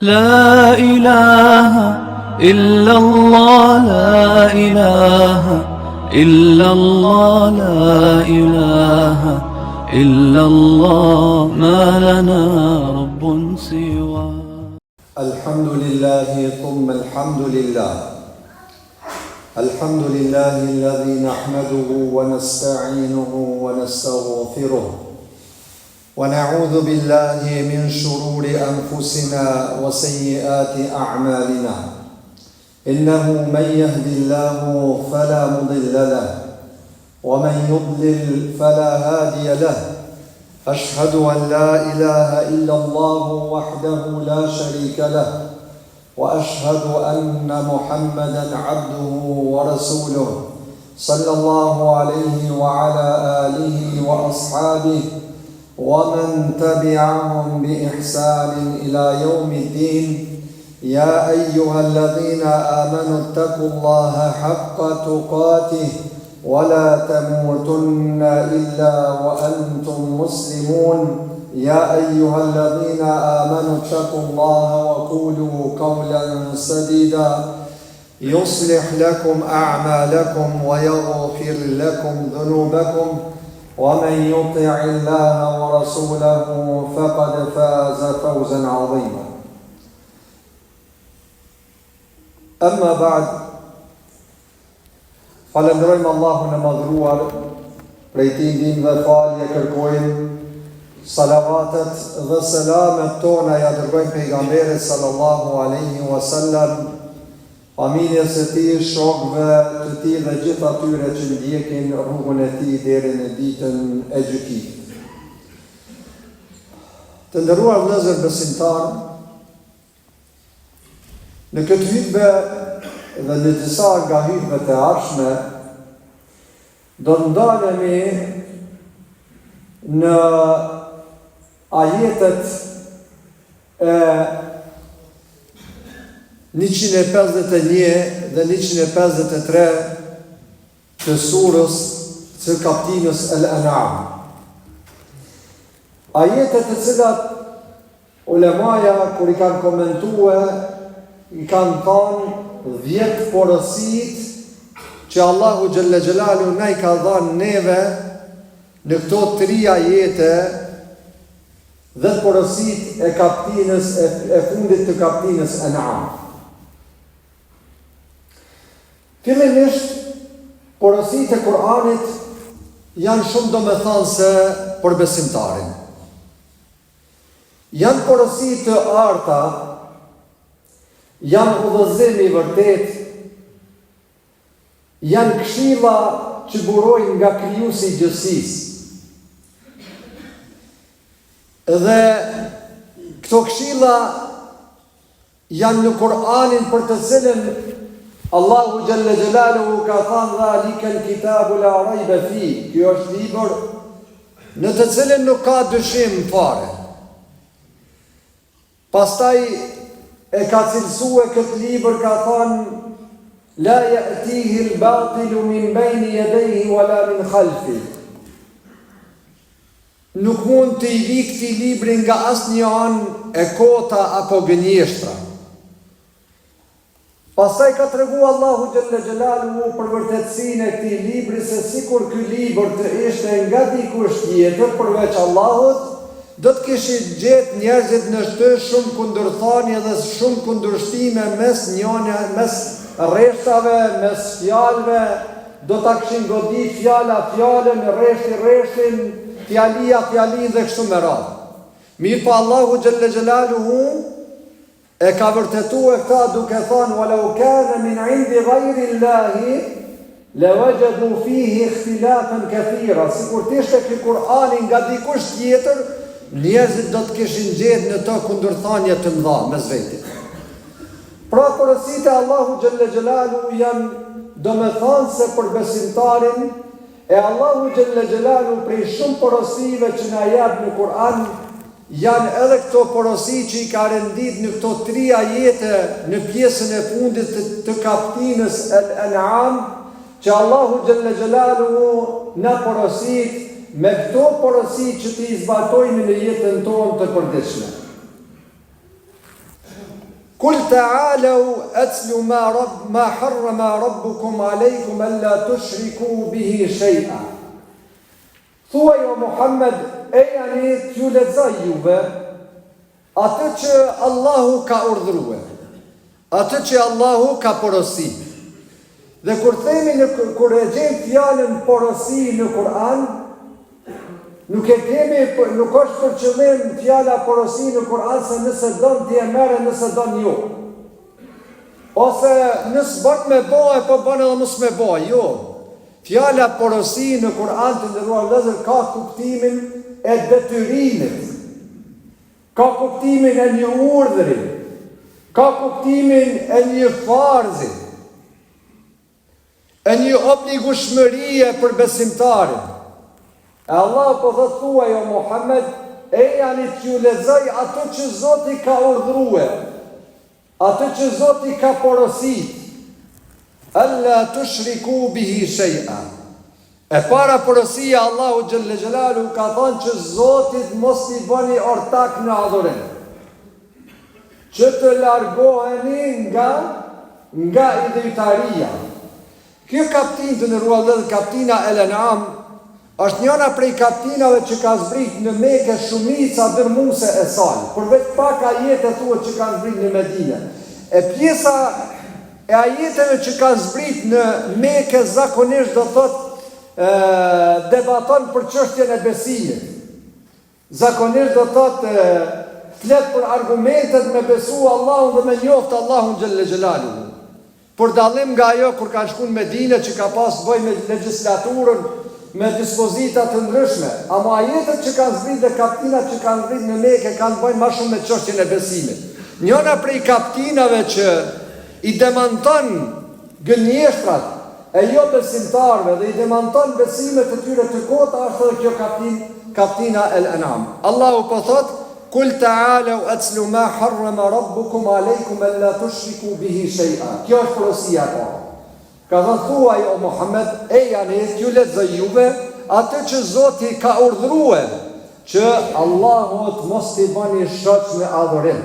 لا إله إلا الله لا إله إلا الله لا إله إلا الله ما لنا رب سواه. الحمد لله ثم الحمد لله. الحمد لله الذي نحمده ونستعينه ونستغفره ونعوذ بالله من شرور أنفسنا وسيئات أعمالنا. إنه من يهد الله فلا مضل له ومن يضلل فلا هادي له. أشهد أن لا إله إلا الله وحده لا شريك له وأشهد أن محمدا عبده ورسوله صلى الله عليه وعلى آله وأصحابه ومن تبعهم بإحسان إلى يوم الدين. يا أيها الذين آمنوا اتقوا الله حق تقاته ولا تموتن إلا وأنتم مسلمون. يا أيها الذين آمنوا اتقوا الله وقولوا قولا سديدا يصلح لكم أعمالكم ويغفر لكم ذنوبكم ومن يطع الله ورسوله فقد فاز فوزا عظيما. أما بعد، falenderojmë Allahun e madhruar, prej tij ndihmë dhe falje kërkojmë, salavatet dhe selamet tona ja dërgojmë pejgamberit sallallahu alaihi wasallam, familjes e tij, shokëve të tij dhe gjithë atyre që ndjekin rrugën e tij deri në ditën e gjykimit. Të nderuar vëllezër besimtar, në këtë hutbë dhe në disa nga hutbet e ardhshme do të ndalemi në ajetet e 151 dhe 153 të surës së kapitullës Al-An'am. Ajetet të cilat ulemaja kur i kanë komentuar i kanë thënë 10 porositë që Allahu xhalla xhelalu na i ka dhënë neve në këto 3 ajete, 10 porositë e kapitullës e fundit të kapitullës An'am. Fillimisht, porositë e Kur'anit janë shumë domethënëse për besimtarin. Janë porositë të arta, janë udhëzim i vërtet, janë këshilla që burojnë nga krijuesi i gjësisë. Dhe këto këshilla janë në Kur'anin për të cilën Allahu xhalla xhelaluhu ka thënë dhalika al-kitabu la rayba fi. Ky është libër në të cilën nuk ka dyshim fare. Pastaj e ka cilësue këtë libër, ka thënë la ya'tihi al-batilu min bayni yadayhi wala min khalfi. Nuk mund të i vi këtij libri nga asnjë anë e kota apo gënjeshtra. Pastaj ka treguar Allahu xhalla xhelaluhu për vërtetësinë e këtij libri, se sikur ky libër të ishte nga dikush tjetër përveç Allahut, do të kishin gjetë njerëzit në shtë shumë kundërthanie dhe shumë kundërshtime mes rreshtave, mes fjalëve, do ta kishin godit fjala fjalën, rreshtin, fjalia dhe kështu me radhë. Mirë po Allahu xhalla xhelaluhu e ka vërtetuar këta duke thënë walau kana min indi ghayri llahi lawajadu fihi ikhtilafan kathira. Sikur të ishte ky Kur'ani nga dikush tjetër, njerëzit do të kishin gjetë në to kundërthanie të mëdha mes vetë. Pra porositë e Allahu xhalla xhelalu janë domethënëse për besimtarin, e Allahu xhalla xhelalu prej shumë porosive që na jep në Kur'an janë edhe këto porosi që i ka rendit në këto 3 ajete në pjesën e fundit të kapitullës Al-An'am, që Allahu xhalla xhelalu na porosit me këto porosi që të i zbatojmë në jetën tonë të përditshme. Kul ta'alau atlu ma harrama rabbukum alaykum alla tushriku bihi shay'a. Thuaj o Muhammed, e jani t'ju lexoj juve atë që Allahu ka urdhërue, atë që Allahu ka porosit. Dhe kur themi kur e gjejmë fjalën porosi në Kur'an, nuk është për qëllim fjala porosi në Kur'an se nëse don ti e merre, nëse don jo. Ose nëse bën me bëj, po bën edhe mos me bëj, jo. Fjala porosi në Kur'an të ndërruar vëllezër ka kuptimin e detyrimit. Ka kuptimin e një urdhri. Ka kuptimin e një farzi. E një obligueshmërie për besimtarin. E Allah po thot thuaj o Muhammed, e jani t'ju lexoj atë që Zoti ka urdhërue, atë që Zoti ka porosit. Alla tushriku bihi shay'a. E para porosia Allahu xhelle xhelalu ka thënë që Zotit mos i bëni ortak në adhurim. Që të largoheni nga idhujtaria. Kjo kaptin të ndërruar dhe kaptina El An'am është njëna prej kaptinave që ka zbrit në Mekë shumica dërmuese e saj, përveç pak ajete thuhet që kanë zbrit në Medinë. E pjesa e ajeteve që ka zbrit në Mekë zakonisht do thotë debaton për çështjen e besimit. Zakonisht do thotë flet për argumentet me besu Allahun dhe me njoftë Allahun xhelle xhelaluhu. Për dallim nga ajo kur ka shkuar në Medinë që ka pas bëj me legjislaturën, me dispozita të ndryshme, ama ajetet që kanë zbrit dhe kaptinat që kanë zbrit në Mekë kanë bëjnë më shumë me çështjen e besimit. Njëna prej kaptinave që i demanton gënjeshtrat e jo besimtarve dhe i demanton besimet e tyre të kota është edhe kjo kaptina El An'am. Allahu po thot: Kul ta'alau atlu ma harrama rabbukum alaykum alla tushriku bihi shay'a. Kjo është porosia e parë. Ka thënë thuaj o Muhammed, e jani t'ju lexoj juve atë që Zoti ka urdhërue, që Allahut mos t'i bëni shoq në adhurim.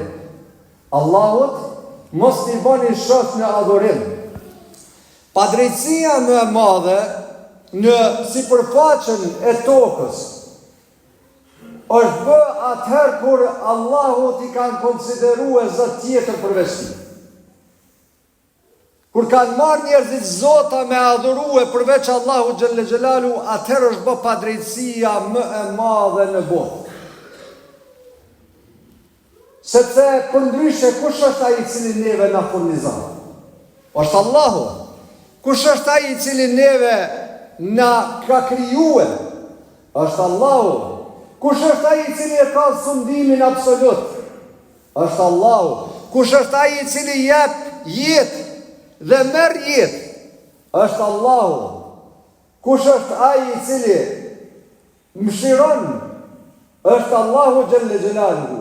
Allahut mos t'i bëni shoq në adhurim. Padrejtësia më e madhe në sipërfaqen e tokës është bë atëherë kur Allahu t'i kanë konsiderue zot tjetër përveç tij. Kur kanë marrë njerëzit zota me adhurue përveç Allahu xhelle xhelalu, atëherë është bë padrejtësia më e madhe në botë. Sepse përndryshe kush është ai i cili neve na furnizon? Është Allahu. Kush është ai i cili neve na ka krijuar? Është Allahu. Kush është ai i cili e ka sundimin absolut? Është Allahu. Kush është ai i cili jep jetë dhe merr jetë? Është Allahu. Kush është ai i cili mëshiron? Është Allahu xhelle xhelaluhu.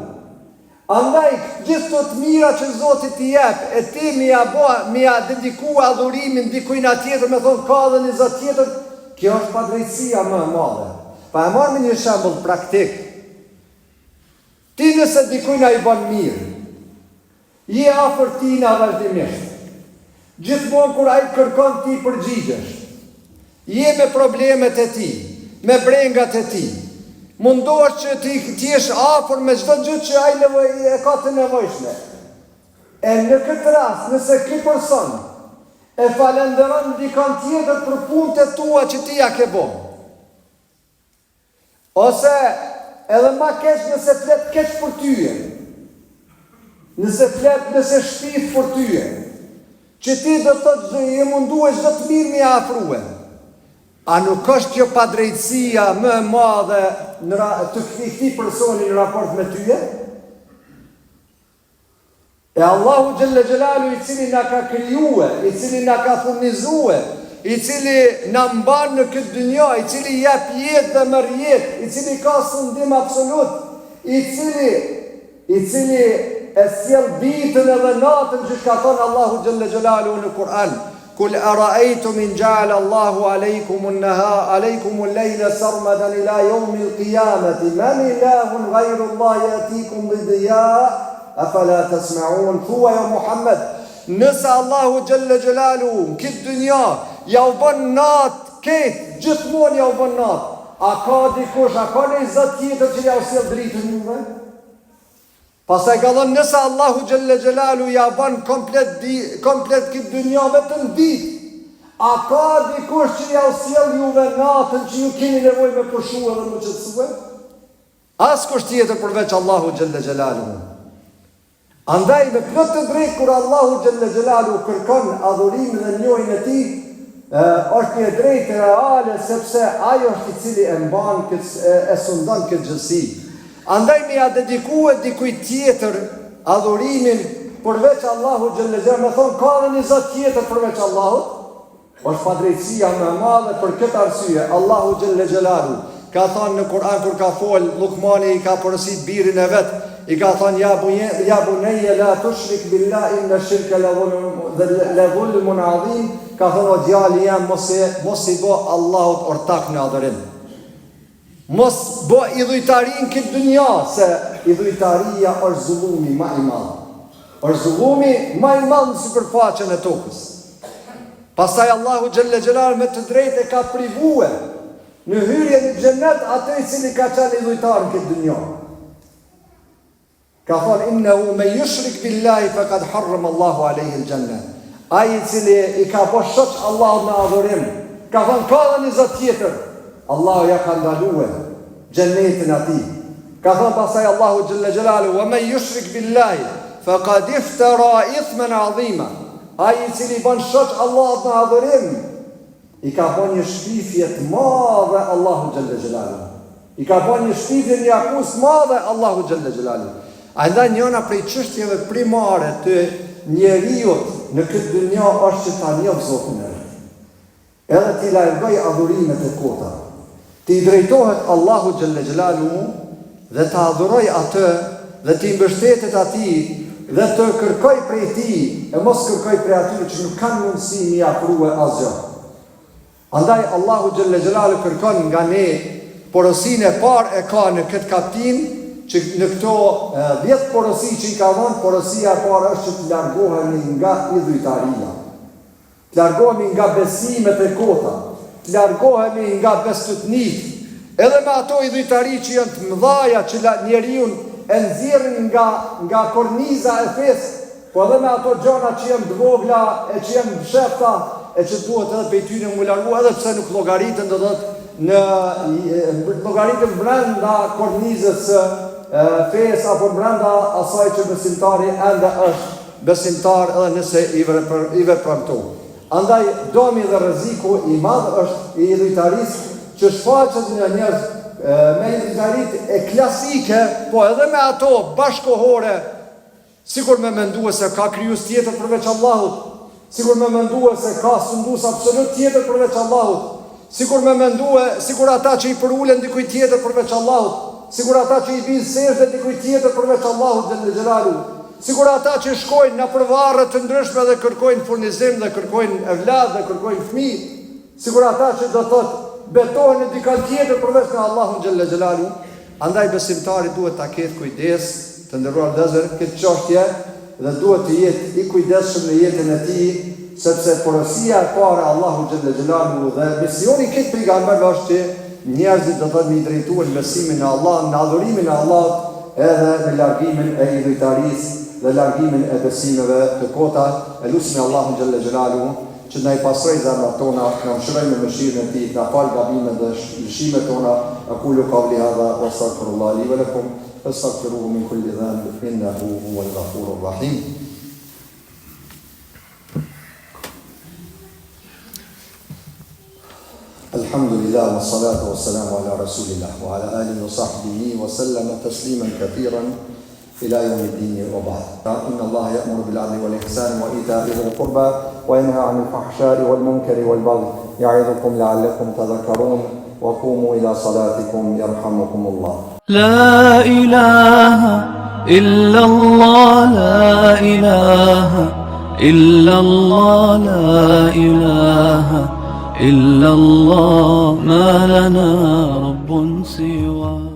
Andaj gjithë të mira që Zoti t'i jep, e ti mi ja dedikua adhurimin dikujt tjetër, me thonë ka dhe një zot tjetër, kjo është padrejtësia më e madhe. Pa e marrë me një shembull praktik. Ti nëse dikujt i bën mirë, je afër tina vazhdimisht. Gjithmonë kur ai kërkon ti përgjigjesh. Je me problemet e tij, me brengat e tij. Mundohesh që ti jesh afër me çdo gjë që ai e ka të nevojshme. E në këtë rast, nëse ky person e falenderon dikon tjetër për punët e tua që ti ja ke bërë, ose edhe ma keq nëse flet keq për tyje, nëse shpif për tyje, që ti do të thotë je munduar çdo të mirë mi afrue. A nuk është kjo padrejtësia më e madhe të këtij personi në raport me tyje? E Allahu xhelle xhelalu i cili na ka krijuar, i cili na ka furnizuar, i cili na mban në këtë dynjë, i cili jep jetë dhe merr jetë, i cili ka sundim absolut, i cili e sjell ditën edhe natën që ka thënë Allahu xhelle xhelalu në Kur'an. Kul ara'aytum in ja'ala Allahu alaykum al-layla sarmadan ila yawm al-qiyamati man ilahun ghayru Allah yatikum bi-diya' afala tasma'un. Thua jo Muhammed, nëse Allahu Gjelle Gjelalu në këtë dynja ja u bën natë ketë, gjithmonë ja u bën natë, a ka dikush, a ka një zot tjetër që ja u sjell dritën juve? Pastaj ka thënë, nëse Allahu Gjelle Gjelalu ja bën komplet këtë dynja vetëm ditë, a ka dikush që ja u sjell juve natën që ju keni nevojë me pushu edhe me qetësue? Askush tjetër përveç Allahu Gjelle Gjelalu. Andaj me plot të drejtë kur Allahu Gjelle Gjelalu kërkon adhurimin dhe njohjen e tij, është një drejtë reale, sepse ajo është i cili e mban e sundon këtë gjësi. Andaj me ja dedikue dikujt tjetër adhurimin përveç Allahu Gjelle Gjelalu, me thonë ka dhe një zot tjetër përveç Allahut, është padrejtësia më e madhe. Për këtë arsye Allahu Gjelle Gjelalu ka thënë në Kur'an kur ka fol Lukmani, i ka porosit birin e vet, i ka thënë ja bunayya la tushrik billahi inna shirka la zulmun adhim. Ka thënë o djali jam, mos i bë Allahut ortak në adhurim. Mos bë idhujtarin këtë dynja, se idhujtaria është zullumi më i madh. Është zullumi më i madh në sipërfaqen e tokës. Pastaj Allahu Gjelle Gjelalu me të drejtë e ka privue në hyrje në xhenet atë i cili ka qenë idhujtar në këtë dynja. Ka thënë innehu men yushrik billahi faqad harrama Allahu alayhi al-janna. Ai i cili i ka bërë shoq Allahut në adhurim, ka thënë ka dhe një zot tjetër, Allahu ja ka ndaluar xhenetin atij. Ka thënë pastaj Allahu Gjelle Gjelalu wa men yushrik billahi faqad iftara ithman adhima. Ai i cili bën shoq Allahut në adhurim, i ka bën një shpifje të madhe Allahu Gjelle Gjelalu. I ka bën një shpifje, një akus madhe Allahu Gjelle Gjelalu. Andaj njëna prej çështjeve primare të njeriut në këtë dynja është që ta njohë Zotin e vet. Edhe t'i largoj adhurimet e kota. T'i drejtohet Allahu Gjelle Gjelalu dhe ta adhuroj atë dhe t'i mbështetet atij dhe të kërkoj prej tij e mos kërkoj prej atyre që nuk kanë mundësi mi afrue asgjë. Andaj Allahu Gjelle Gjelalu kërkon nga ne, porosinë e parë e ka në këtë kaptin, që në këto 10 porosi që i ka dhënë, porosia e parë është që të largohemi nga idhujtaria, të largohemi nga besimet e kota, të largohemi nga bestutnit, edhe me ato idhujtari që janë të mëdhaja, që njeriu e nxjerrin nga korniza e fesë, po edhe me ato gjëra që janë të vogla e që janë fshehta e që duhet edhe prej tyre mu largu, edhe pse nuk llogariten, do thotë në llogaritën brenda kornizës fesë apo brenda asaj që besimtari ende është besimtar edhe nëse i vepron to. Andaj domi dhe rreziku i madh është i idhujtarisë që shfaqet në njerëz me idhujtarit e klasike, po edhe me ato bashkohore, sikur me mendue se ka krijues tjetër përveç Allahut, sikur me mendue se ka sundues absolut tjetër përveç Allahut, sikur me mendue, sikur ata që i përulen dikujt tjetër përveç Allahut, sikur ata që i bin sejdë dikujt tjetër përveç Allahut Gjelle Gjelalu, sikur ata që shkojnë në përvarre të ndryshme dhe kërkojnë furnizim dhe kërkojnë evlad dhe kërkojnë fëmijë, sikur ata që do thotë betohen në dikant tjetër përveç në Allahun Gjelle Gjelalu. Andaj besimtari duhet ta ketë kujdes, të nderuar vëllezër, këtë çështje dhe duhet të jetë i kujdesshëm në jetën e tij, sepse porosia e parë Allahu Gjelle Gjelalu dhe misioni këtë pejgamber është që njerëzit do të mi drejtuar besimin në Allah, në adhurimin e Allahut, edhe në largimin e idhujtarisë dhe largimin e besimeve të kota. Elusim Allahun Gjelle Gjelalu që na i pastroj zemrat tona, na mëshiroj me mëshirën e tij, na fal gabimet dhe lëshimet tona. Aqulu qawli hadha wa astaghfirullah li wa lakum fastaghfiruhu min kulli dhanb innahu huwal ghafurur rahim. Alhamdulillah wa salatu wa salamu ala rasulillah wa ala alihi wa sahbihi wa sallama tasliman kathiran ila yawmiddin wa ba'd. Inna Allah ya'muru bil 'adli wal ihsani wa ita'i dhil qurba wa yanha 'anil fahsha'i wal munkari wal baghi ya'idhukum la'allakum tadhakkarun wa qumu ila salatikum yarhamukumullah. La ilaha illa Allah, la ilaha illa Allah, la ilaha إلا الله ما لنا رب سواه.